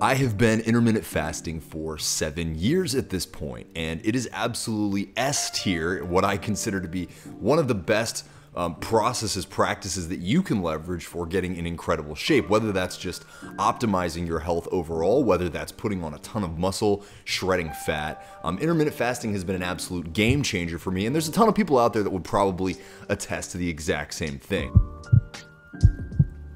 I have been intermittent fasting for 7 years at this point, and it is absolutely S tier, what I consider to be one of the best practices that you can leverage for getting in incredible shape, whether that's just optimizing your health overall, whether that's putting on a ton of muscle, shredding fat. Intermittent fasting has been an absolute game changer for me, and there's a ton of people out there that would probably attest to the exact same thing.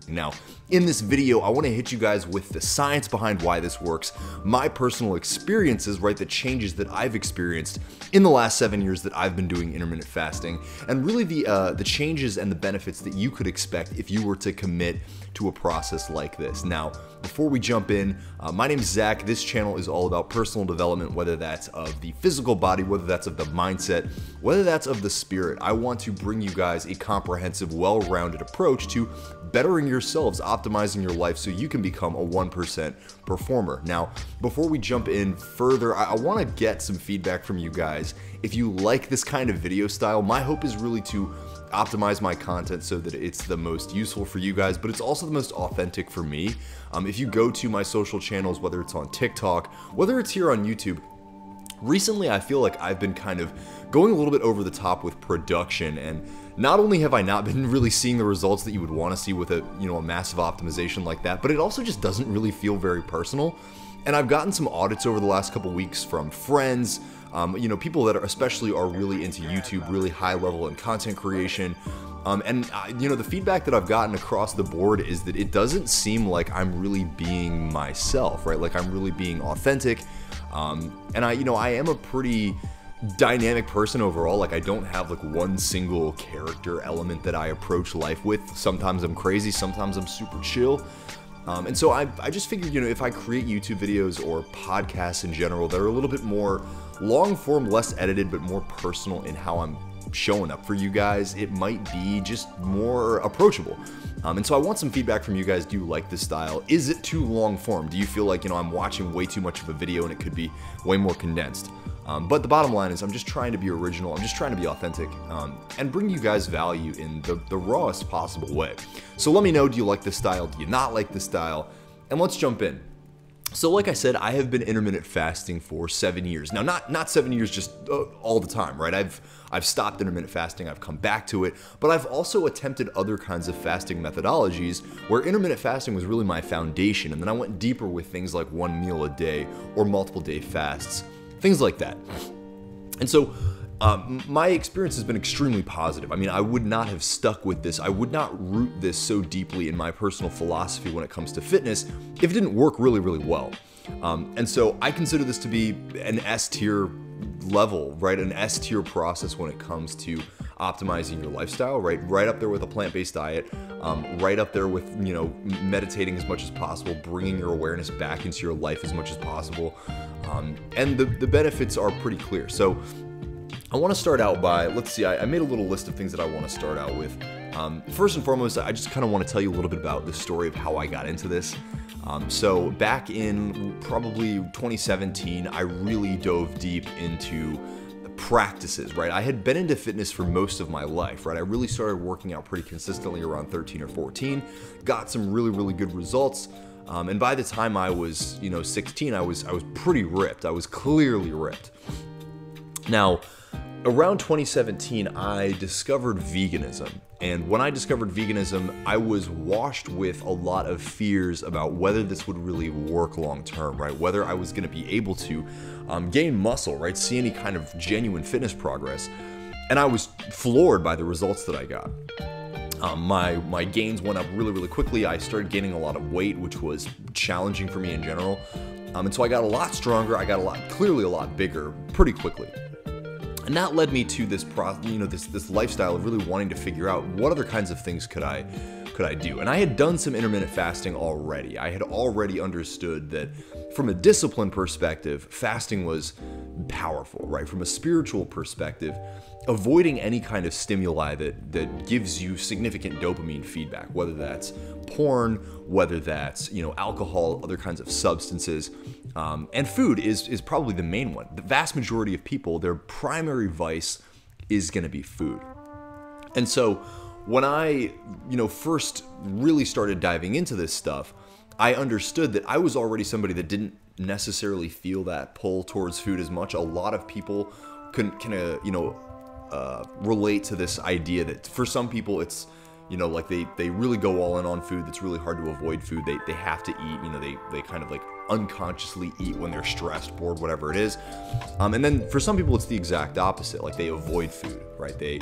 Now, in this video, I want to hit you guys with the science behind why this works, my personal experiences, right, the changes that I've experienced in the last 7 years that I've been doing intermittent fasting, and really the changes and the benefits that you could expect if you were to commit to a process like this. Now, before we jump in, my name is Zach. This channel is all about personal development, whether that's of the physical body, whether that's of the mindset, whether that's of the spirit. I want to bring you guys a comprehensive, well-rounded approach to bettering yourselves, optimizing your life so you can become a 1% performer. Now, before we jump in further, I want to get some feedback from you guys. If you like this kind of video style, my hope is really to optimize my content so that it's the most useful for you guys, but it's also the most authentic for me. If you go to my social channels, whether it's on TikTok, whether it's here on YouTube, recently I feel like I've been kind of going a little bit over the top with production, and not only have I not been really seeing the results that you would want to see with a massive optimization like that, but it also just doesn't really feel very personal. And I've gotten some audits over the last couple weeks from friends, people that especially are really into YouTube, really high level in content creation. The feedback that I've gotten across the board is that it doesn't seem like I'm really being myself, right? Like I'm really being authentic. I am a pretty dynamic person overall. Like I don't have like one single character element that I approach life with. Sometimes I'm crazy, sometimes I'm super chill. And so I just figured, if I create YouTube videos or podcasts in general that are a little bit more long form, less edited, but more personal in how I'm showing up for you guys, it might be just more approachable. And so I want some feedback from you guys. Do you like this style? Is it too long form? Do you feel like, I'm watching way too much of a video and it could be way more condensed? But the bottom line is I'm just trying to be original. I'm just trying to be authentic and bring you guys value in the rawest possible way. So let me know, do you like this style? Do you not like this style? And let's jump in. So like I said, I have been intermittent fasting for 7 years. Now, not 7 years just all the time, right? I've stopped intermittent fasting, I've come back to it, but I've also attempted other kinds of fasting methodologies where intermittent fasting was really my foundation, and then I went deeper with things like 1 meal a day or multiple day fasts, things like that. And so my experience has been extremely positive. I mean, I would not have stuck with this. I would not root this so deeply in my personal philosophy when it comes to fitness if it didn't work really, really well. And so I consider this to be an S tier level, right? An S tier process when it comes to optimizing your lifestyle, right? Right up there with a plant-based diet, right up there with, meditating as much as possible, bringing your awareness back into your life as much as possible. And the benefits are pretty clear. So I want to start out by, let's see, I made a little list of things that I want to start out with. First and foremost, I just kind of want to tell you a little bit about the story of how I got into this. So back in probably 2017, I really dove deep into practices, right? I had been into fitness for most of my life, right? I really started working out pretty consistently around 13 or 14, got some really, really good results. And by the time I was, 16, I was pretty ripped. I was clearly ripped. Now, around 2017, I discovered veganism. And when I discovered veganism, I was washed with a lot of fears about whether this would really work long term, right? Whether I was going to be able to gain muscle, right? See any kind of genuine fitness progress. And I was floored by the results that I got. My gains went up really, really quickly. I started gaining a lot of weight, which was challenging for me in general. And so I got a lot stronger. I got clearly a lot bigger pretty quickly. And that led me to this this lifestyle of really wanting to figure out what other kinds of things could I do. And I had done some intermittent fasting already. I had already understood that from a discipline perspective, fasting was powerful, right? From a spiritual perspective, avoiding any kind of stimuli that gives you significant dopamine feedback, whether that's porn, whether that's alcohol, other kinds of substances, and food is probably the main one. The vast majority of people, their primary vice is going to be food. And so when I first really started diving into this stuff, I understood that I was already somebody that didn't necessarily feel that pull towards food as much. A lot of people can relate to this idea that for some people it's, like they really go all in on food. It's really hard to avoid food. They have to eat, they kind of like unconsciously eat when they're stressed, bored, whatever it is. And then for some people it's the exact opposite. Like they avoid food, right? They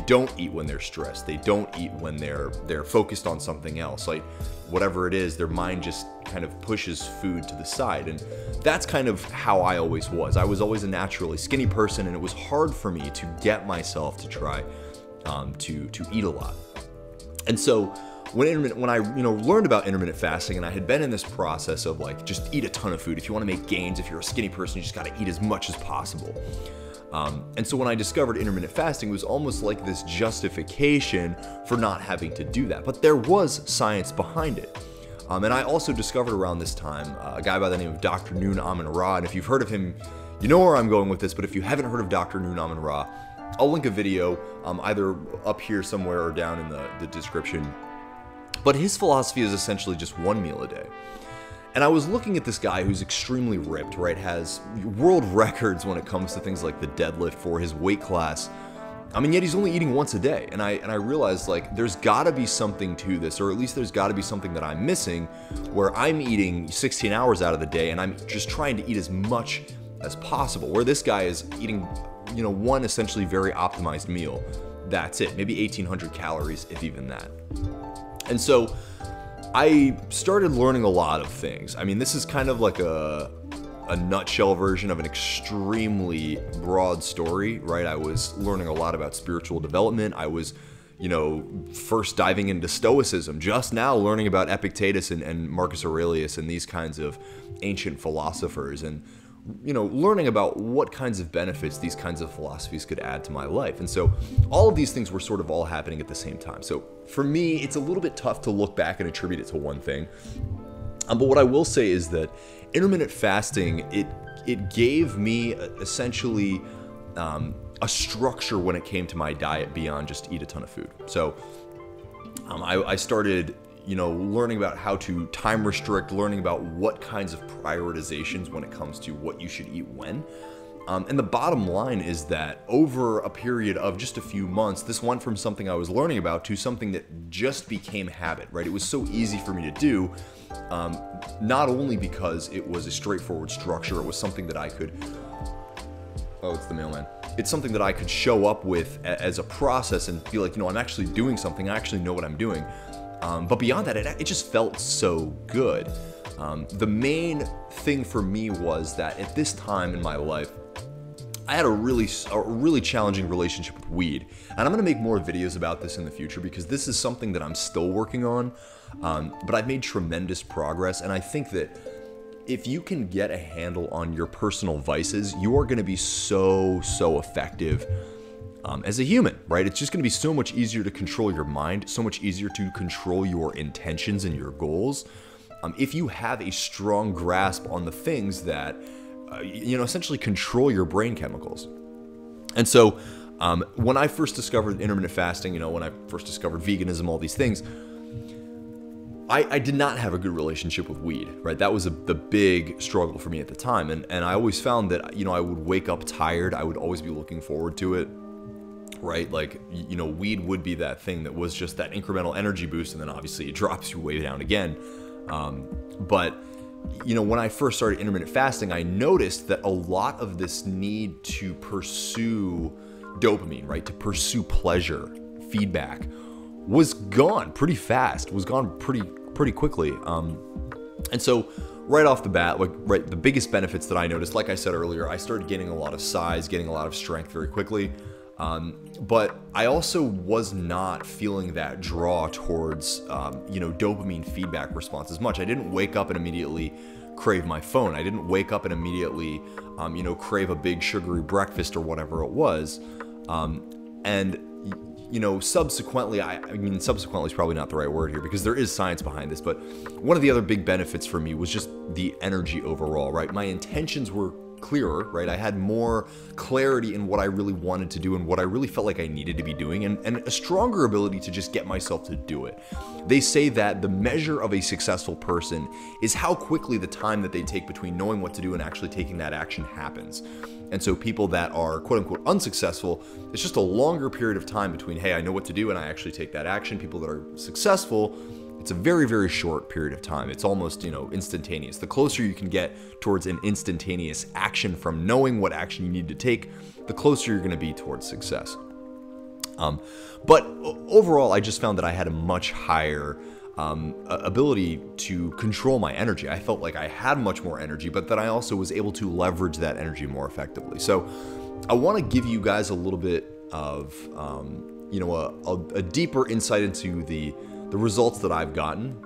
don't eat when they're stressed. They don't eat when they're focused on something else. Like whatever it is, their mind just kind of pushes food to the side. And that's kind of how I always was. I was always a naturally skinny person, and it was hard for me to get myself to try to eat a lot. And so when I learned about intermittent fasting, and I had been in this process of like just eat a ton of food. If you want to make gains, if you're a skinny person, you just got to eat as much as possible. And so when I discovered intermittent fasting, it was almost like this justification for not having to do that. But there was science behind it. And I also discovered around this time a guy by the name of Dr. Noon Amin-Ra. And if you've heard of him, you know where I'm going with this. But if you haven't heard of Dr. Noon Amin-Ra, I'll link a video either up here somewhere or down in the description. But his philosophy is essentially just one meal a day. And I was looking at this guy who's extremely ripped, right? Has world records when it comes to things like the deadlift for his weight class. I mean, yet he's only eating once a day. And I realized, like, there's gotta be something to this, or at least there's gotta be something that I'm missing, where I'm eating 16 hours out of the day and I'm just trying to eat as much as possible. Where this guy is eating, one essentially very optimized meal. That's it, maybe 1,800 calories, if even that. And so I started learning a lot of things. I mean, this is kind of like a nutshell version of an extremely broad story, right? I was learning a lot about spiritual development. I was, first diving into Stoicism, just now learning about Epictetus and Marcus Aurelius and these kinds of ancient philosophers, and learning about what kinds of benefits these kinds of philosophies could add to my life. And so all of these things were sort of all happening at the same time. So for me, it's a little bit tough to look back and attribute it to one thing. But what I will say is that intermittent fasting, it gave me essentially a structure when it came to my diet beyond just eat a ton of food. So I started learning about how to time restrict, learning about what kinds of prioritizations when it comes to what you should eat when. And the bottom line is that over a period of just a few months, this went from something I was learning about to something that just became habit, right? It was so easy for me to do, not only because it was a straightforward structure, it was something that I could, oh, it's the mailman. It's something that I could show up with as a process and be like, I'm actually doing something, I actually know what I'm doing. But beyond that, it just felt so good. The main thing for me was that at this time in my life, I had a really challenging relationship with weed. And I'm gonna make more videos about this in the future because this is something that I'm still working on. But I've made tremendous progress, and I think that if you can get a handle on your personal vices, you are gonna be so effective as a human, right? It's just gonna be so much easier to control your mind, so much easier to control your intentions and your goals. If you have a strong grasp on the things that, essentially control your brain chemicals. And so when I first discovered intermittent fasting, when I first discovered veganism, all these things, I did not have a good relationship with weed, right? That was the big struggle for me at the time. And I always found that, I would wake up tired. I would always be looking forward to it. Right? Like, weed would be that thing that was just that incremental energy boost, and then obviously it drops you way down again. But when I first started intermittent fasting, I noticed that a lot of this need to pursue dopamine, right? To pursue pleasure, feedback, was gone pretty fast, was gone pretty quickly. And so right off the bat, the biggest benefits that I noticed, like I said earlier, I started gaining a lot of size, getting a lot of strength very quickly. But I also was not feeling that draw towards, dopamine feedback response as much. I didn't wake up and immediately crave my phone. I didn't wake up and immediately, crave a big sugary breakfast or whatever it was. Subsequently, subsequently is probably not the right word here because there is science behind this, but one of the other big benefits for me was just the energy overall, right? My intentions were clearer, right? I had more clarity in what I really wanted to do and what I really felt like I needed to be doing, and a stronger ability to just get myself to do it. They say that the measure of a successful person is how quickly the time that they take between knowing what to do and actually taking that action happens. And so people that are quote unquote unsuccessful, it's just a longer period of time between, hey, I know what to do and I actually take that action. People that are successful, it's a very, very short period of time. It's almost, instantaneous. The closer you can get towards an instantaneous action from knowing what action you need to take, the closer you're going to be towards success. But overall, I just found that I had a much higher ability to control my energy. I felt like I had much more energy, but that I also was able to leverage that energy more effectively. So I want to give you guys a little bit of, a deeper insight into the results that I've gotten.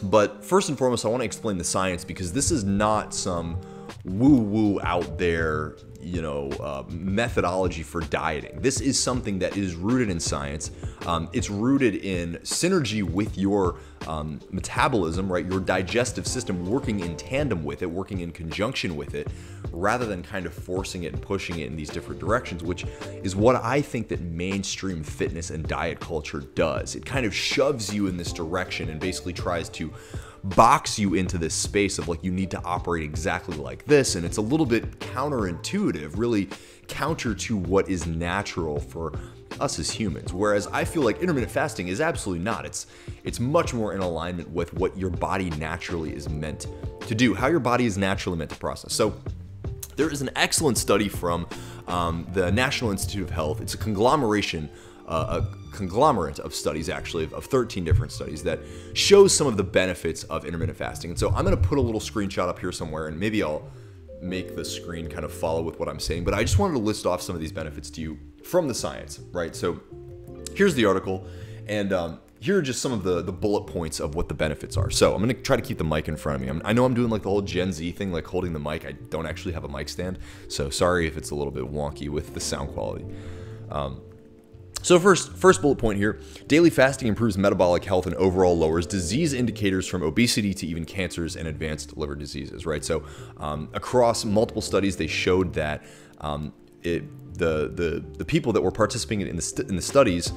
But first and foremost, I want to explain the science, because this is not some woo-woo out there, methodology for dieting. This is something that is rooted in science. It's rooted in synergy with your metabolism, right? Your digestive system working in tandem with it, working in conjunction with it, rather than kind of forcing it and pushing it in these different directions, which is what I think that mainstream fitness and diet culture does. It kind of shoves you in this direction and basically tries to box you into this space of like, you need to operate exactly like this. And it's a little bit counterintuitive, really counter to what is natural for us as humans. Whereas I feel like intermittent fasting is absolutely not. It's much more in alignment with what your body naturally is meant to do, how your body is naturally meant to process. So there is an excellent study from the National Institute of Health. It's a conglomerate of studies, actually, of 13 different studies that shows some of the benefits of intermittent fasting. And so I'm going to put a little screenshot up here somewhere, and maybe I'll make the screen kind of follow with what I'm saying. But I just wanted to list off some of these benefits to you from the science, right? So here's the article, and here are just some of the bullet points of what the benefits are. So I'm going to try to keep the mic in front of me. I know I'm doing like the whole Gen Z thing, like holding the mic. I don't actually have a mic stand, so sorry if it's a little bit wonky with the sound quality. So first bullet point here, daily fasting improves metabolic health and overall lowers disease indicators from obesity to even cancers and advanced liver diseases, right? So across multiple studies, they showed that the people that were participating in the studies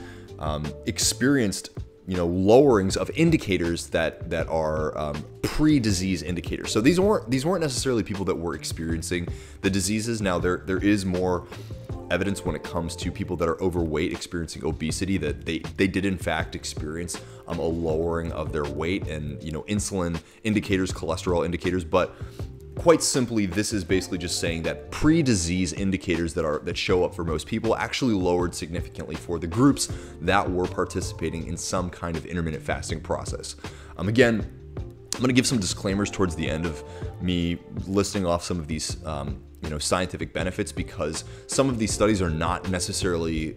experienced lowerings of indicators that are pre-disease indicators. So these weren't necessarily people that were experiencing the diseases. Now there is more evidence when it comes to people that are overweight experiencing obesity, that they did in fact experience a lowering of their weight and insulin indicators, cholesterol indicators. But quite simply, this is basically just saying that pre-disease indicators that show up for most people actually lowered significantly for the groups that were participating in some kind of intermittent fasting process. Again, I'm going to give some disclaimers towards the end of me listing off some of these scientific benefits, because some of these studies are not necessarily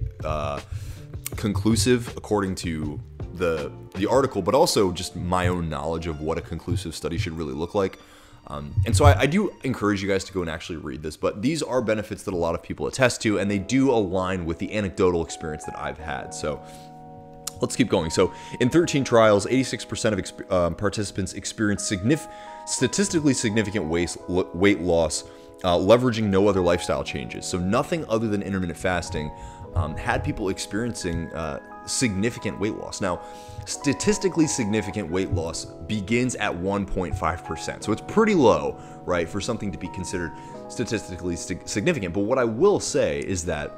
conclusive according to the article, but also just my own knowledge of what a conclusive study should really look like. And so I do encourage you guys to go and actually read this, but these are benefits that a lot of people attest to, and they do align with the anecdotal experience that I've had. So let's keep going. So in 13 trials, 86% of participants experienced statistically significant weight loss, leveraging no other lifestyle changes. So nothing other than intermittent fasting had people experiencing significant weight loss. Now, statistically significant weight loss begins at 1.5%. So it's pretty low, right, for something to be considered statistically significant. But what I will say is that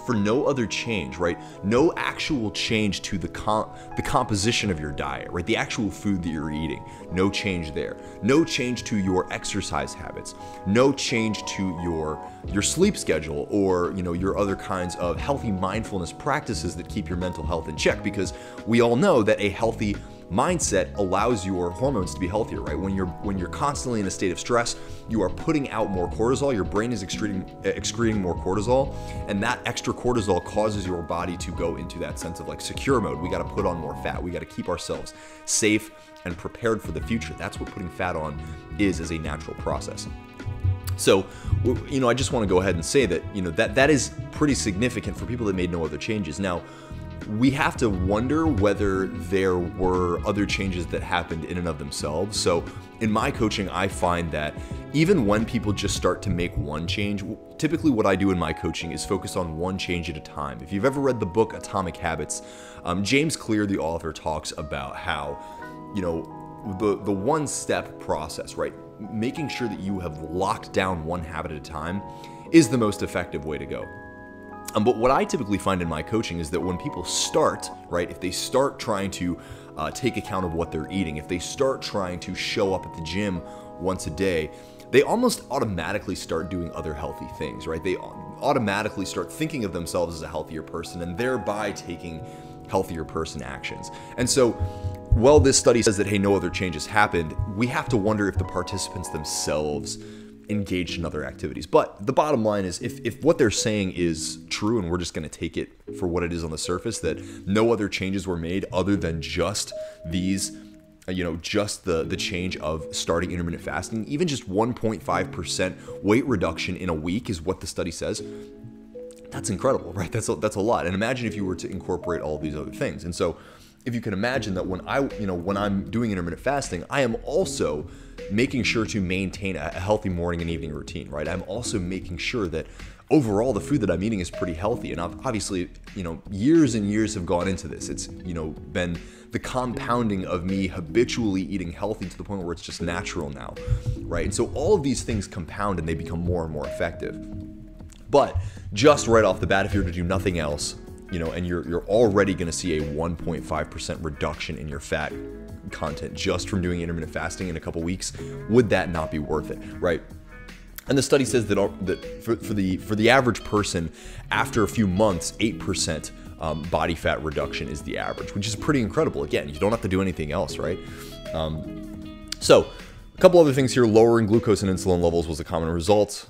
for no other change, right? No actual change to the composition of your diet, right? The actual food that you're eating, no change there. No change to your exercise habits. No change to your sleep schedule, or your other kinds of healthy mindfulness practices that keep your mental health in check, because we all know that a healthy mindset allows your hormones to be healthier, right? When you're constantly in a state of stress, you are putting out more cortisol. Your brain is excreting more cortisol, and that extra cortisol causes your body to go into that sense of like secure mode. We got to put on more fat. We got to keep ourselves safe and prepared for the future. That's what putting fat on is as a natural process. So, I just want to go ahead and say that that is pretty significant for people that made no other changes. Now, we have to wonder whether there were other changes that happened in and of themselves. So in my coaching, I find that even when people just start to make one change, typically what I do in my coaching is focus on one change at a time. If you've ever read the book Atomic Habits, James Clear, the author, talks about how, the one-step process, right? Making sure that you have locked down one habit at a time is the most effective way to go. But what I typically find in my coaching is that when people start, right, if they start trying to take account of what they're eating, if they start trying to show up at the gym once a day, they almost automatically start doing other healthy things, right? They automatically start thinking of themselves as a healthier person and thereby taking healthier person actions. And so, while this study says that, hey, no other changes happened, we have to wonder if the participants themselves engaged in other activities. But the bottom line is, if what they're saying is true, and we're just going to take it for what it is on the surface, that no other changes were made other than just these, just the change of starting intermittent fasting, even just 1.5% weight reduction in a week is what the study says. That's incredible, right? That's a lot. And imagine if you were to incorporate all of these other things. And so if you can imagine that when I'm doing intermittent fasting, I am also making sure to maintain a healthy morning and evening routine, right? I'm also making sure that overall the food that I'm eating is pretty healthy. And obviously, years and years have gone into this. It's, been the compounding of me habitually eating healthy to the point where it's just natural now, right? And so all of these things compound and they become more and more effective. But just right off the bat, if you're to do nothing else, and you're already going to see a 1.5% reduction in your fat content just from doing intermittent fasting in a couple weeks, would that not be worth it, right? And the study says that for the average person, after a few months, 8% body fat reduction is the average, which is pretty incredible. Again, you don't have to do anything else, right? So a couple other things here. Lowering glucose and insulin levels was a common result.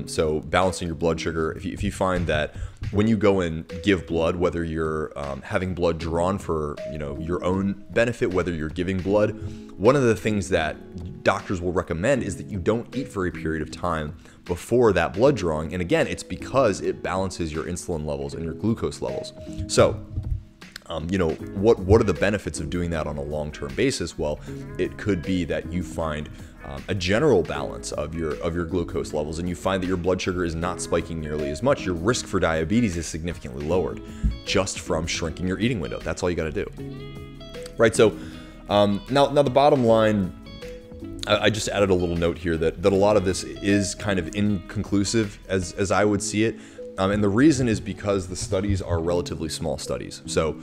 So balancing your blood sugar. If you find that when you go and give blood, whether you're having blood drawn for your own benefit, whether you're giving blood, one of the things that doctors will recommend is that you don't eat for a period of time before that blood drawing. And again, it's because it balances your insulin levels and your glucose levels. So what are the benefits of doing that on a long-term basis? Well, it could be that you find a general balance of your glucose levels, and you find that your blood sugar is not spiking nearly as much. Your risk for diabetes is significantly lowered just from shrinking your eating window. That's all you got to do, right? So now the bottom line, I just added a little note here that a lot of this is kind of inconclusive as I would see it. And the reason is because the studies are relatively small studies. So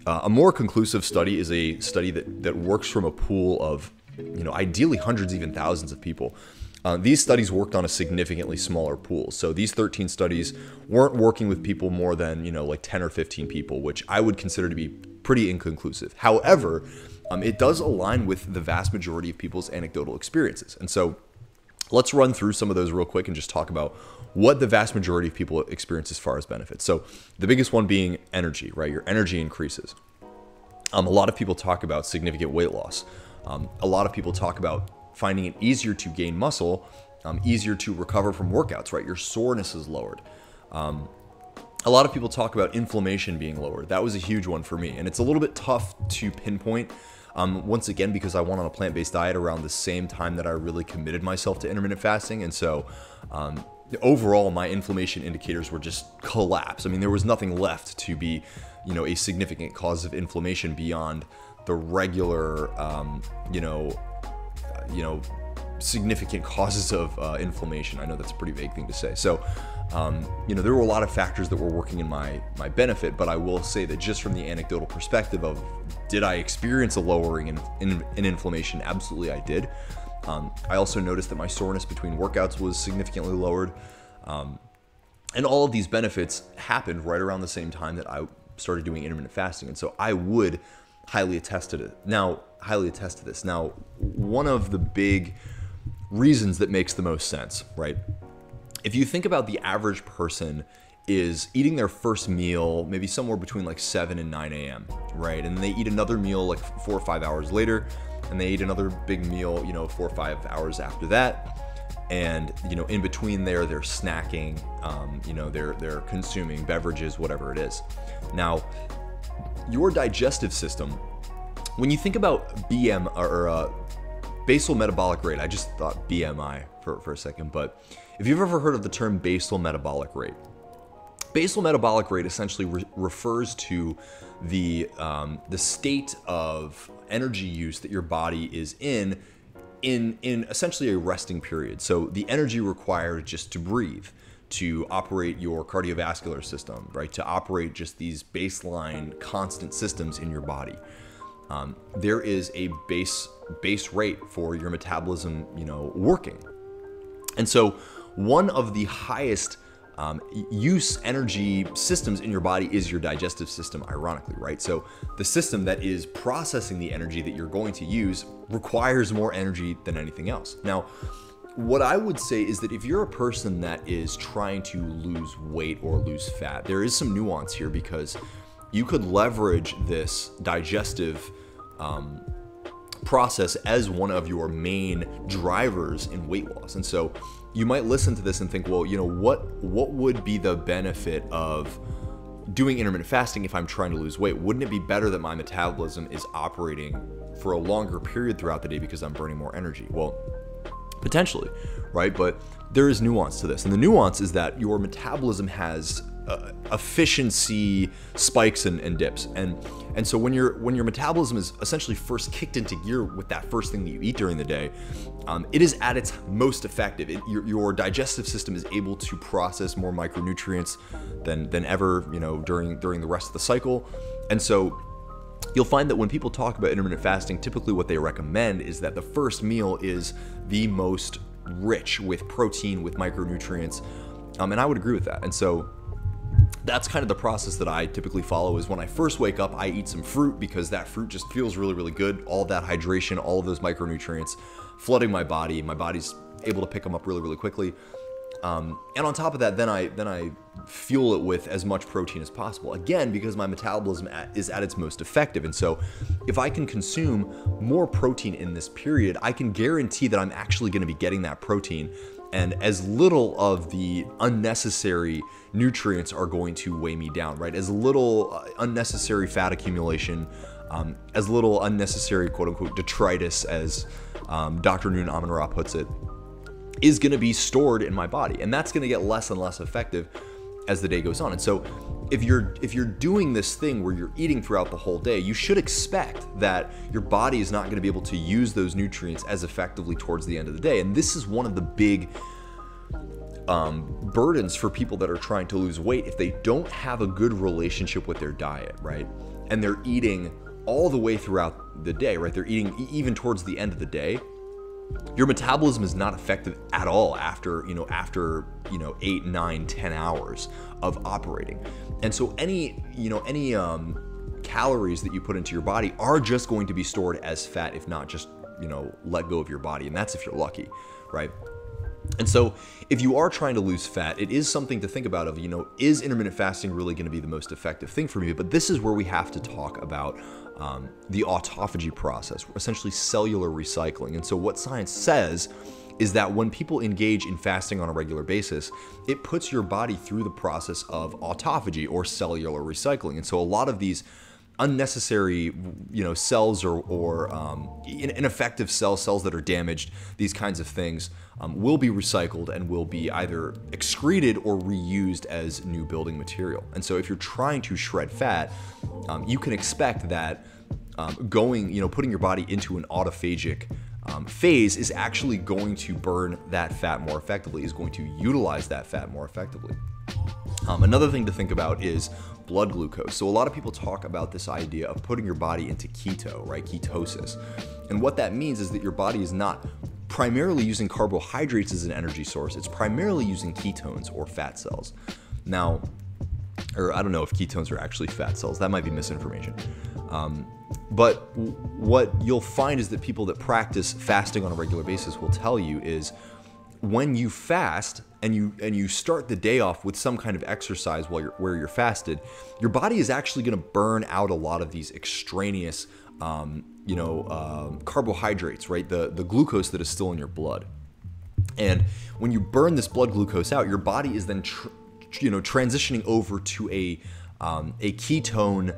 a more conclusive study is a study that works from a pool of, ideally hundreds, even thousands of people. These studies worked on a significantly smaller pool. So these 13 studies weren't working with people more than, like 10 or 15 people, which I would consider to be pretty inconclusive. However, it does align with the vast majority of people's anecdotal experiences. And so let's run through some of those real quick and just talk about what the vast majority of people experience as far as benefits. So the biggest one being energy, right? Your energy increases. A lot of people talk about significant weight loss. A lot of people talk about finding it easier to gain muscle, easier to recover from workouts, right? Your soreness is lowered. A lot of people talk about inflammation being lowered. That was a huge one for me. And it's a little bit tough to pinpoint, once again, because I went on a plant-based diet around the same time that I really committed myself to intermittent fasting. And so overall, my inflammation indicators were just collapsed. I mean, there was nothing left to be, a significant cause of inflammation beyond the regular, significant causes of inflammation. I know that's a pretty vague thing to say. So, there were a lot of factors that were working in my benefit, but I will say that just from the anecdotal perspective of, did I experience a lowering in inflammation? Absolutely, I did. I also noticed that my soreness between workouts was significantly lowered. And all of these benefits happened right around the same time that I started doing intermittent fasting. And so I would highly attest to this. Now, one of the big reasons that makes the most sense, right? If you think about the average person is eating their first meal maybe somewhere between like 7 and 9 a.m., right? And then they eat another meal like 4 or 5 hours later, and they eat another big meal, 4 or 5 hours after that. And, in between there, they're snacking, they're consuming beverages, whatever it is. Now, your digestive system, when you think about basal metabolic rate. I just thought BMI for a second, but if you've ever heard of the term basal metabolic rate, basal metabolic rate essentially refers to the state of energy use that your body is in essentially a resting period. So the energy required just to breathe, to operate your cardiovascular system, right? To operate just these baseline constant systems in your body. There is a base rate for your metabolism, working. And so one of the highest use energy systems in your body is your digestive system, ironically, right? So the system that is processing the energy that you're going to use requires more energy than anything else. Now, what I would say is that if you're a person that is trying to lose weight or lose fat, there is some nuance here, because you could leverage this digestive process as one of your main drivers in weight loss. And so you might listen to this and think, well, what would be the benefit of doing intermittent fasting if I'm trying to lose weight? Wouldn't it be better that my metabolism is operating for a longer period throughout the day because I'm burning more energy? Well, potentially, right? But there is nuance to this. And the nuance is that your metabolism has efficiency spikes and dips. And so when your metabolism is essentially first kicked into gear with that first thing that you eat during the day, it is at its most effective. Your digestive system is able to process more micronutrients than ever, during the rest of the cycle. And so you'll find that when people talk about intermittent fasting, typically what they recommend is that the first meal is the most rich with protein, with micronutrients. And I would agree with that. And so that's kind of the process that I typically follow. Is when I first wake up, I eat some fruit, because that fruit just feels really, really good. All that hydration, all of those micronutrients flooding my body. My body's able to pick them up really, really quickly. And on top of that, then I fuel it with as much protein as possible. Again, because my metabolism is at its most effective. And so if I can consume more protein in this period, I can guarantee that I'm actually going to be getting that protein, and as little of the unnecessary nutrients are going to weigh me down, right? As little unnecessary fat accumulation, as little unnecessary quote unquote detritus, as Dr. Noon Amun-Ra puts it, is going to be stored in my body. And that's going to get less and less effective as the day goes on. And so if you're doing this thing where you're eating throughout the whole day, you should expect that your body is not going to be able to use those nutrients as effectively towards the end of the day. And this is one of the big burdens for people that are trying to lose weight if they don't have a good relationship with their diet, right? And they're eating all the way throughout the day, right? They're eating even towards the end of the day. Your metabolism is not effective at all after 8, 9, 10 hours of operating. And so any calories that you put into your body are just going to be stored as fat, if not just, let go of your body. And that's if you're lucky, right? And so if you are trying to lose fat, it is something to think about of, is intermittent fasting really going to be the most effective thing for me? But this is where we have to talk about the autophagy process, essentially cellular recycling. And so what science says is that when people engage in fasting on a regular basis, it puts your body through the process of autophagy, or cellular recycling. And so a lot of these unnecessary, cells or ineffective cells that are damaged, these kinds of things will be recycled and will be either excreted or reused as new building material. And so if you're trying to shred fat, you can expect that putting your body into an autophagic phase is actually going to burn that fat more effectively, is going to utilize that fat more effectively. Another thing to think about is blood glucose. So a lot of people talk about this idea of putting your body into keto, right? Ketosis. And what that means is that your body is not primarily using carbohydrates as an energy source. It's primarily using ketones or fat cells. Now, or I don't know if ketones are actually fat cells. That might be misinformation. But what you'll find is that people that practice fasting on a regular basis will tell you is when you fast and you start the day off with some kind of exercise where you're fasted, your body is actually going to burn out a lot of these extraneous carbohydrates, right? The glucose that is still in your blood. And when you burn this blood glucose out, your body is then transitioning over to a a ketone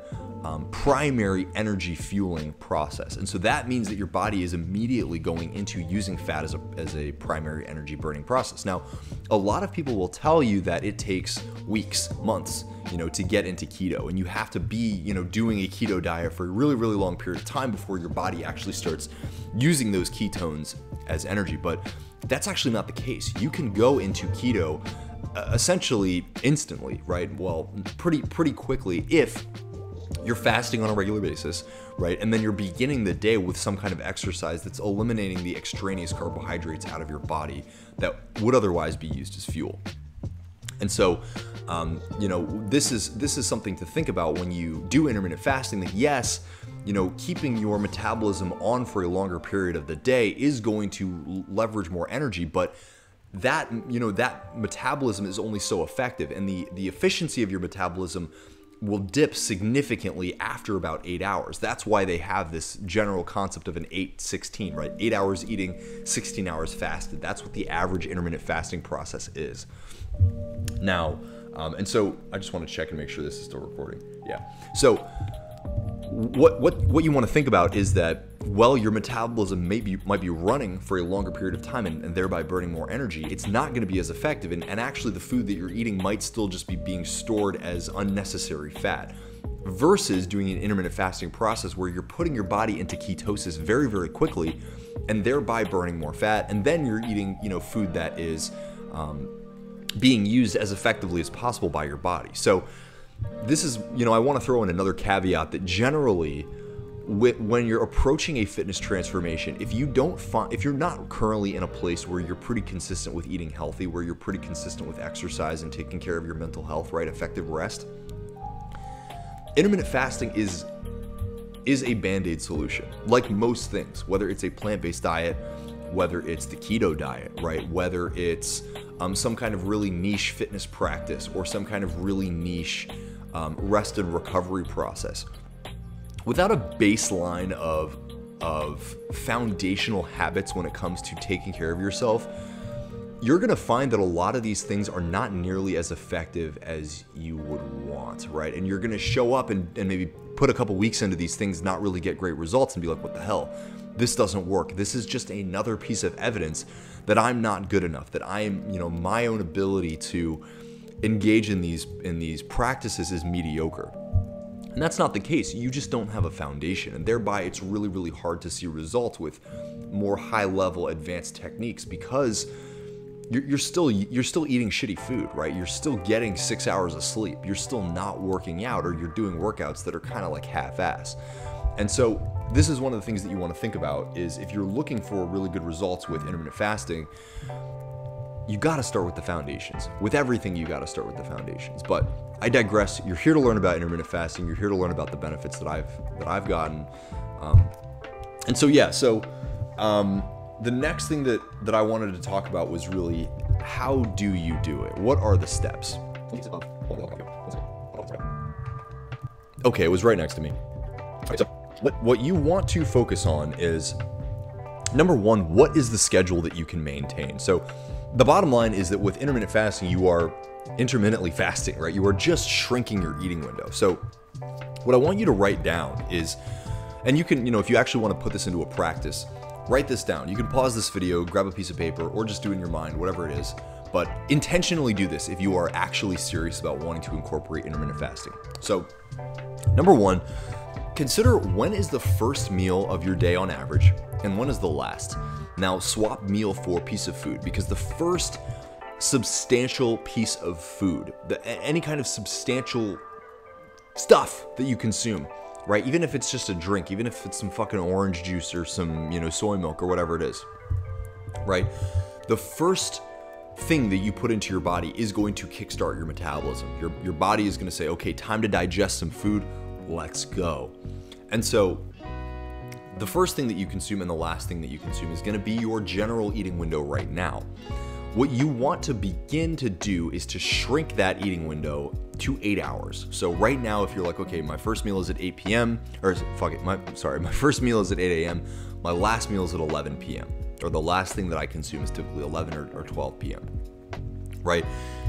primary energy fueling process. And so that means that your body is immediately going into using fat as a primary energy burning process. Now, a lot of people will tell you that it takes weeks, months, to get into keto, and you have to be, doing a keto diet for a really, really long period of time before your body actually starts using those ketones as energy. But that's actually not the case. You can go into keto essentially instantly, right? Well, pretty quickly if you're fasting on a regular basis, right? And then you're beginning the day with some kind of exercise that's eliminating the extraneous carbohydrates out of your body that would otherwise be used as fuel. And so, this is something to think about when you do intermittent fasting, that yes, keeping your metabolism on for a longer period of the day is going to leverage more energy, but that metabolism is only so effective, and the efficiency of your metabolism will dip significantly after about 8 hours. That's why they have this general concept of an 8-16, right? 8 hours eating, 16 hours fasted. That's what the average intermittent fasting process is. Now, and so I just want to check and make sure this is still recording. Yeah. So what you want to think about is that, well, your metabolism might be running for a longer period of time and thereby burning more energy. It's not going to be as effective, and actually the food that you're eating might still just be being stored as unnecessary fat, versus doing an intermittent fasting process where you're putting your body into ketosis very, very quickly and thereby burning more fat, and then you're eating food that is being used as effectively as possible by your body. So this is, I want to throw in another caveat that generally, when you're approaching a fitness transformation, if you're not currently in a place where you're pretty consistent with eating healthy, where you're pretty consistent with exercise and taking care of your mental health, right, effective rest, intermittent fasting is a band-aid solution. Like most things, whether it's a plant-based diet, whether it's the keto diet, right, whether it's some kind of really niche fitness practice or some kind of really niche rest and recovery process. Without a baseline of foundational habits when it comes to taking care of yourself, you're gonna find that a lot of these things are not nearly as effective as you would want, right? And you're gonna show up and maybe put a couple weeks into these things, not really get great results, and be like, what the hell? This doesn't work. This is just another piece of evidence that I'm not good enough, that I am, my own ability to engage in these practices is mediocre. And that's not the case. You just don't have a foundation, and thereby it's really, really hard to see results with more high-level advanced techniques, because you're still eating shitty food, right? You're still getting 6 hours of sleep. You're still not working out, or you're doing workouts that are kind of like half-ass. And so this is one of the things that you want to think about, is if you're looking for really good results with intermittent fasting, you got to start with the foundations. With everything, you got to start with the foundations. But I digress. You're here to learn about intermittent fasting. You're here to learn about the benefits that I've gotten. And so yeah, the next thing that I wanted to talk about was really, how do you do it? What are the steps? Okay, it was right next to me. So what you want to focus on is, number one, what is the schedule that you can maintain? So the bottom line is that with intermittent fasting, you are intermittently fasting, right? You are just shrinking your eating window. So what I want you to write down is, and you can, if you actually want to put this into a practice, write this down. You can pause this video, grab a piece of paper, or just do it in your mind, whatever it is. But intentionally do this if you are actually serious about wanting to incorporate intermittent fasting. So number one, consider when is the first meal of your day on average and when is the last. Now swap meal for piece of food, because the first substantial piece of food, any kind of substantial stuff that you consume, right? Even if it's just a drink, even if it's some fucking orange juice or some, soy milk or whatever it is, right? The first thing that you put into your body is going to kickstart your metabolism. Your body is going to say, okay, time to digest some food, let's go. And so the first thing that you consume and the last thing that you consume is going to be your general eating window right now. What you want to begin to do is to shrink that eating window to 8 hours. So right now, if you're like, okay, my first meal is at 8 p.m., or fuck it, my first meal is at 8 a.m., my last meal is at 11 p.m., or the last thing that I consume is typically 11 or 12 p.m., right?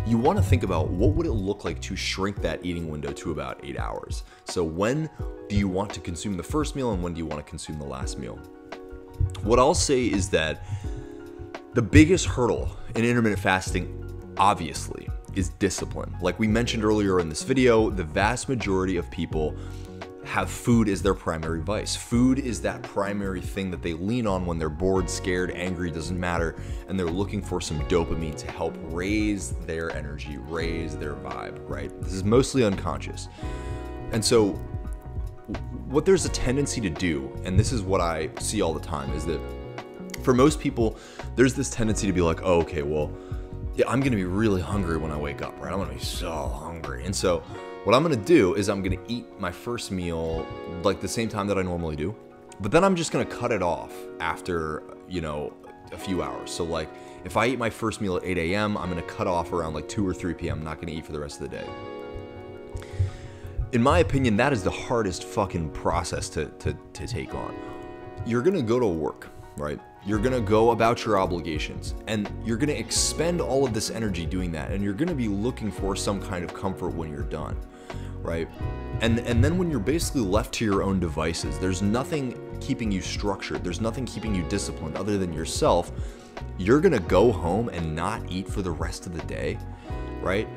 you want to think about what would it look like to shrink that eating window to about 8 hours. So when do you want to consume the first meal and when do you want to consume the last meal? What I'll say is that the biggest hurdle in intermittent fasting, obviously, is discipline. Like we mentioned earlier in this video, the vast majority of people have food as their primary vice. Food is that primary thing that they lean on when they're bored, scared, angry, doesn't matter, and they're looking for some dopamine to help raise their energy, raise their vibe, right? This is mostly unconscious. And so what there's a tendency to do, and this is what I see all the time, is that for most people, there's this tendency to be like, oh, okay, well, yeah, I'm gonna be really hungry when I wake up, right? I'm gonna be so hungry. And so what I'm gonna do is I'm gonna eat my first meal like the same time that I normally do, but then I'm just gonna cut it off after, a few hours. So like if I eat my first meal at 8 a.m., I'm gonna cut off around like 2 or 3 p.m. I'm not gonna eat for the rest of the day. In my opinion, that is the hardest fucking process to take on. You're gonna go to work, right? You're gonna go about your obligations and you're gonna expend all of this energy doing that, and you're gonna be looking for some kind of comfort when you're done, right? And then when you're basically left to your own devices, there's nothing keeping you structured, there's nothing keeping you disciplined other than yourself. You're gonna go home and not eat for the rest of the day, right?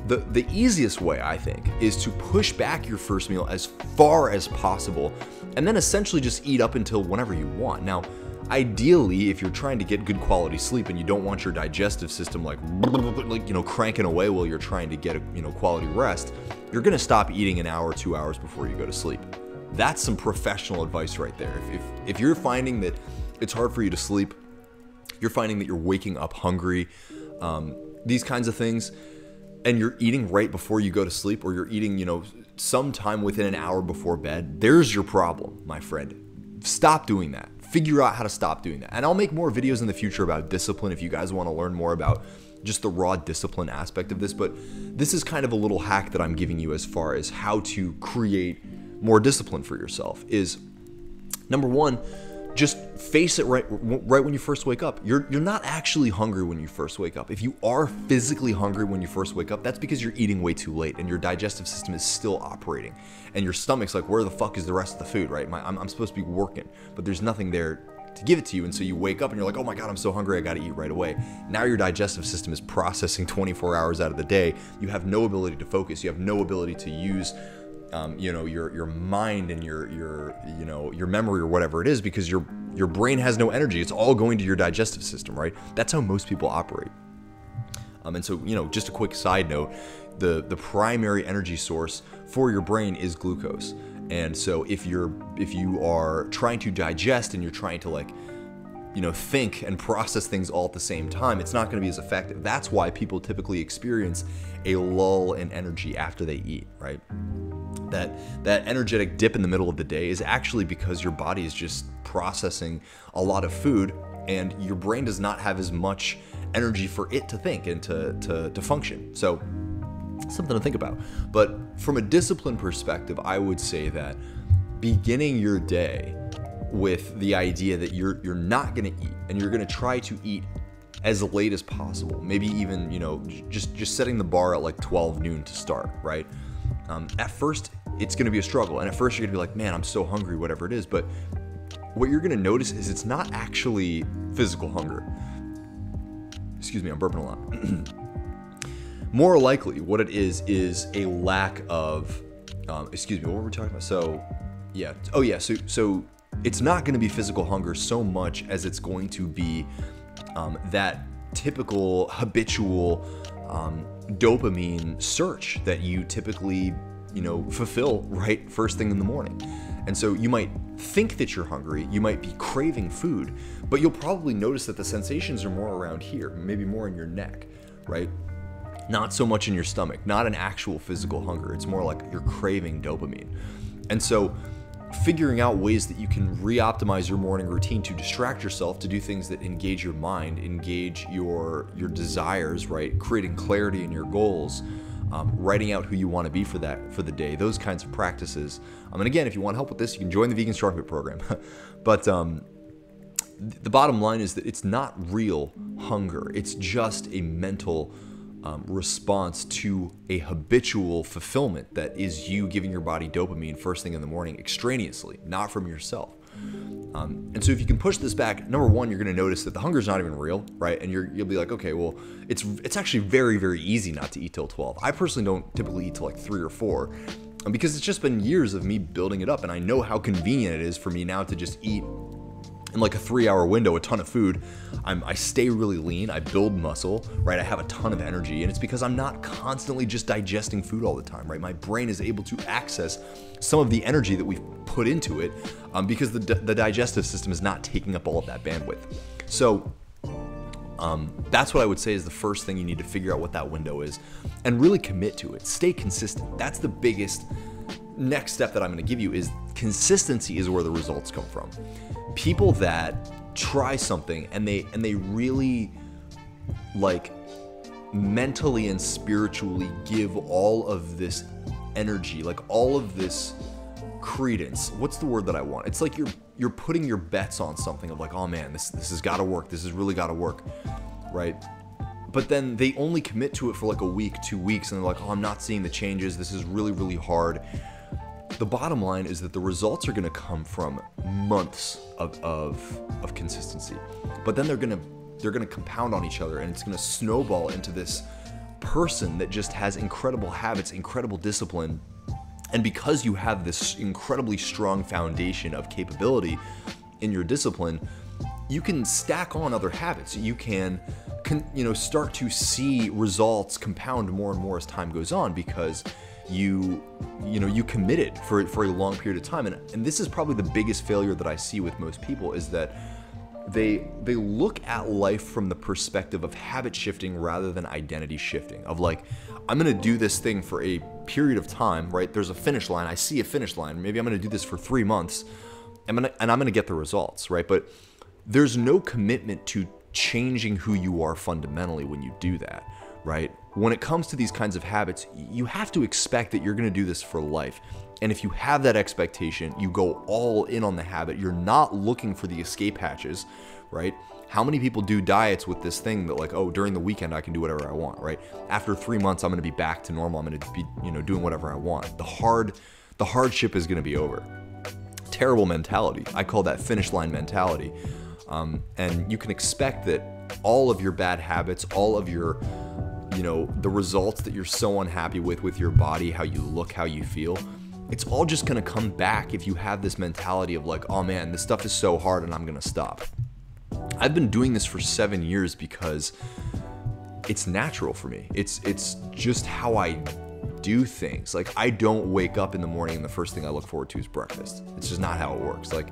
The easiest way, I think, is to push back your first meal as far as possible and then essentially just eat up until whenever you want. Now, ideally, if you're trying to get good quality sleep and you don't want your digestive system like cranking away while you're trying to get a quality rest, you're gonna stop eating an hour, 2 hours before you go to sleep. That's some professional advice right there. If you're finding that it's hard for you to sleep, you're finding that you're waking up hungry, these kinds of things, and you're eating right before you go to sleep, or you're eating, sometime within an hour before bed, there's your problem, my friend. Stop doing that. Figure out how to stop doing that. And I'll make more videos in the future about discipline if you guys want to learn more about just the raw discipline aspect of this. But this is kind of a little hack that I'm giving you as far as how to create more discipline for yourself is, number one, just face it right when you first wake up. You're not actually hungry when you first wake up. If you are physically hungry when you first wake up, that's because you're eating way too late and your digestive system is still operating. And your stomach's like, where the fuck is the rest of the food, right? I'm supposed to be working, but there's nothing there to give it to you. And so you wake up and you're like, oh my God, I'm so hungry, I gotta eat right away. Now your digestive system is processing 24 hours out of the day. You have no ability to focus. You have no ability to use your mind and your memory or whatever it is, because your brain has no energy. It's all going to your digestive system, right? That's how most people operate. And so, just a quick side note, the primary energy source for your brain is glucose. And so if you are trying to digest and you're trying to think and process things all at the same time, it's not going to be as effective. That's why people typically experience a lull in energy after they eat, right? That energetic dip in the middle of the day is actually because your body is just processing a lot of food and your brain does not have as much energy for it to think and to function. So something to think about. But from a discipline perspective, I would say that beginning your day with the idea that you're not going to eat and you're going to try to eat as late as possible, maybe even just setting the bar at like 12 noon to start, right? At first it's going to be a struggle, and at first you're going to be like, man, I'm so hungry, whatever it is. But what you're going to notice is it's not actually physical hunger. Excuse me, I'm burping a lot. More likely what it is a lack of excuse me, what were we talking about? So yeah, oh yeah, so it's not going to be physical hunger so much as it's going to be that typical habitual dopamine search that you typically fulfill right first thing in the morning. And so you might think that you're hungry, you might be craving food, but you'll probably notice that the sensations are more around here, maybe more in your neck, right? Not so much in your stomach, not an actual physical hunger. It's more like you're craving dopamine. And so figuring out ways that you can re-optimize your morning routine to distract yourself, to do things that engage your mind, engage your desires, right? Creating clarity in your goals, writing out who you want to be for the day, those kinds of practices. And again, if you want help with this, you can join the Vegan Strong Fit program. But the bottom line is that it's not real hunger. It's just a mental response to a habitual fulfillment that is you giving your body dopamine first thing in the morning extraneously, not from yourself. And so if you can push this back, number one, you're going to notice that the hunger is not even real, right? And you'll be like, okay, well, it's actually very, very easy not to eat till 12. I personally don't typically eat till like 3 or 4, because it's just been years of me building it up, and I know how convenient it is for me now to just eat in like a 3-hour window a ton of food. I stay really lean, I build muscle, right? I have a ton of energy, and it's because I'm not constantly just digesting food all the time, right? My brain is able to access some of the energy that we've put into it, because the digestive system is not taking up all of that bandwidth. So that's what I would say is the first thing you need to figure out what that window is and really commit to it. Stay consistent. That's the biggest next step that I'm going to give you. Is consistency is where the results come from. People that try something and they really like mentally and spiritually give all of this energy, like all of this credence. What's the word that I want? It's like you're putting your bets on something of like, oh man, this has got to work. This has really got to work, right? But then they only commit to it for like a week, 2 weeks, and they're like, oh, I'm not seeing the changes. This is really, really hard. The bottom line is that the results are going to come from months of consistency, but then they're going to compound on each other, and it's going to snowball into this person that just has incredible habits, incredible discipline. And because you have this incredibly strong foundation of capability in your discipline, you can stack on other habits. You can start to see results compound more and more as time goes on, because you committed for a long period of time. And this is probably the biggest failure that I see with most people, is that they look at life from the perspective of habit shifting rather than identity shifting, of like, I'm going to do this thing for a period of time, right? There's a finish line. I see a finish line. Maybe I'm going to do this for 3 months and I'm going to get the results, right? But there's no commitment to changing who you are fundamentally when you do that, right? When it comes to these kinds of habits, you have to expect that you're going to do this for life. And if you have that expectation, you go all in on the habit. You're not looking for the escape hatches, right? How many people do diets with this thing that like, oh, during the weekend I can do whatever I want, right? After 3 months, I'm going to be back to normal. I'm going to be, doing whatever I want. The hardship is going to be over. Terrible mentality. I call that finish line mentality. And you can expect that all of your bad habits, all of your, the results that you're so unhappy with your body, how you look, how you feel, it's all just going to come back if you have this mentality of like, oh man, this stuff is so hard and I'm going to stop. I've been doing this for 7 years because it's natural for me. It's just how I do things. Like, I don't wake up in the morning and the first thing I look forward to is breakfast. It's just not how it works. Like,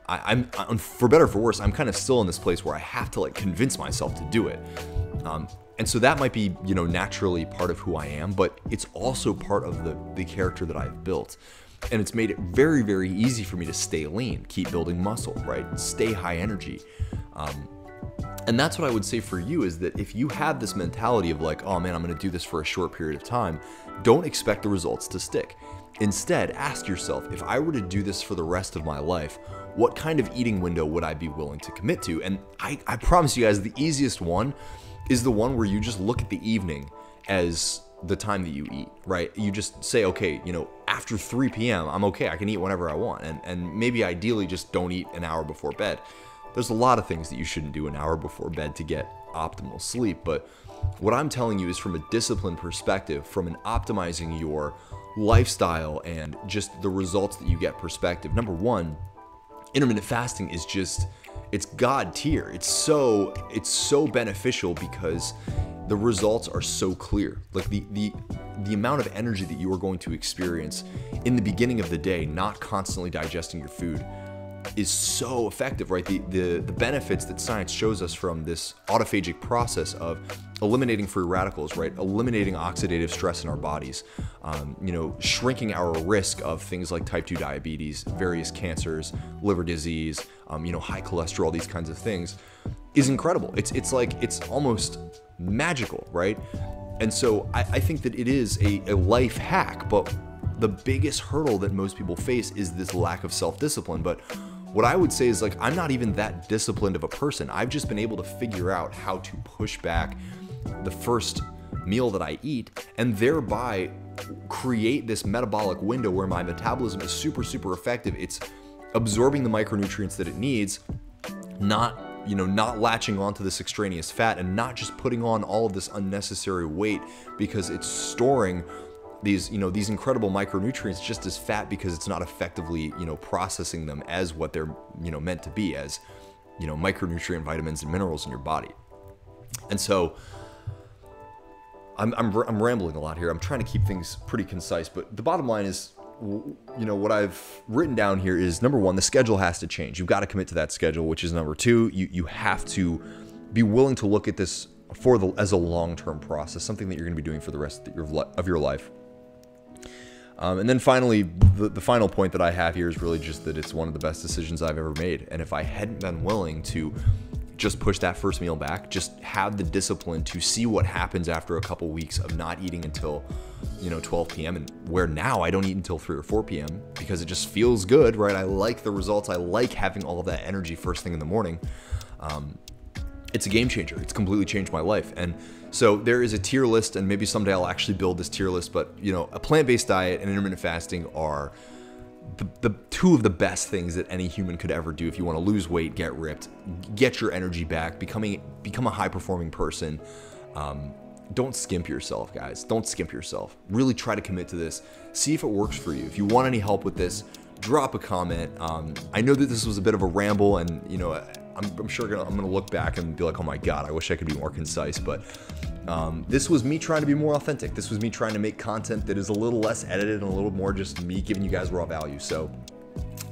I'm for better or for worse, I'm kind of still in this place where I have to like convince myself to do it. And so that might be, naturally part of who I am, but it's also part of the character that I've built. And it's made it very, very easy for me to stay lean, keep building muscle, right? Stay high energy. And that's what I would say for you, is that if you have this mentality of like, oh man, I'm going to do this for a short period of time, don't expect the results to stick. Instead, ask yourself, if I were to do this for the rest of my life, what kind of eating window would I be willing to commit to? And I promise you guys, the easiest one is the one where you just look at the evening as the time that you eat, right? You just say, okay, after 3 p.m., I'm okay. I can eat whenever I want. And maybe ideally just don't eat an hour before bed. There's a lot of things that you shouldn't do an hour before bed to get optimal sleep. But what I'm telling you is from a discipline perspective, from an optimizing your lifestyle and just the results that you get perspective. Number one, intermittent fasting is just, it's God tier. It's so beneficial because the results are so clear. Like the amount of energy that you are going to experience in the beginning of the day, not constantly digesting your food, is so effective, right? The benefits that science shows us from this autophagic process of eliminating free radicals, right? Eliminating oxidative stress in our bodies, shrinking our risk of things like type 2 diabetes, various cancers, liver disease, high cholesterol, these kinds of things, is incredible. It's almost magical, right? And so I think that it is a life hack, but the biggest hurdle that most people face is this lack of self-discipline. But what I would say is, like, I'm not even that disciplined of a person. I've just been able to figure out how to push back the first meal that I eat, and thereby create this metabolic window where my metabolism is super, super effective. It's absorbing the micronutrients that it needs, not latching onto this extraneous fat, and not just putting on all of this unnecessary weight because it's storing these incredible micronutrients just as fat because it's not effectively, processing them as what they're, meant to be, as, micronutrient vitamins and minerals in your body. And so I'm rambling a lot here. I'm trying to keep things pretty concise, but the bottom line is, what I've written down here is, number one, the schedule has to change. You've got to commit to that schedule, which is number two. You have to be willing to look at this as a long-term process, something that you're going to be doing for the rest of your life. And then finally, the final point that I have here is really just that it's one of the best decisions I've ever made. And if I hadn't been willing to just push that first meal back, just have the discipline to see what happens after a couple weeks of not eating until 12 p.m. and where now I don't eat until 3 or 4 p.m. because it just feels good, right? I like the results. I like having all of that energy first thing in the morning. It's a game changer. It's completely changed my life. And so there is a tier list, and maybe someday I'll actually build this tier list, but a plant-based diet and intermittent fasting are the two of the best things that any human could ever do if you want to lose weight, get ripped, get your energy back, become a high-performing person. Don't skimp yourself, guys. Don't skimp yourself. Really try to commit to this. See if it works for you. If you want any help with this, drop a comment. I know that this was a bit of a ramble, and I'm sure I'm gonna look back and be like, oh my God, I wish I could be more concise, but this was me trying to be more authentic. This was me trying to make content that is a little less edited and a little more just me giving you guys raw value. So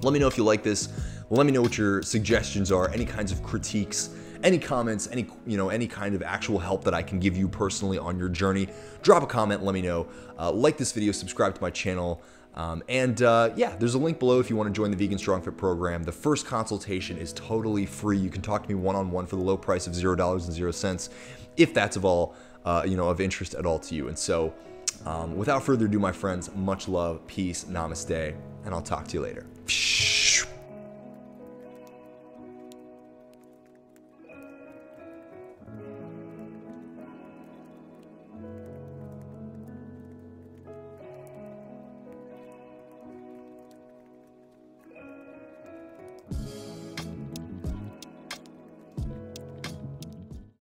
let me know if you like this. Let me know what your suggestions are, any kinds of critiques, any comments, any kind of actual help that I can give you personally on your journey. Drop a comment, let me know. Like this video, subscribe to my channel. Yeah, there's a link below if you want to join the Vegan Strong Fit program. The first consultation is totally free. You can talk to me one-on-one for the low price of $0.00 if that's of interest at all to you. And so without further ado, my friends, much love, peace, namaste, and I'll talk to you later.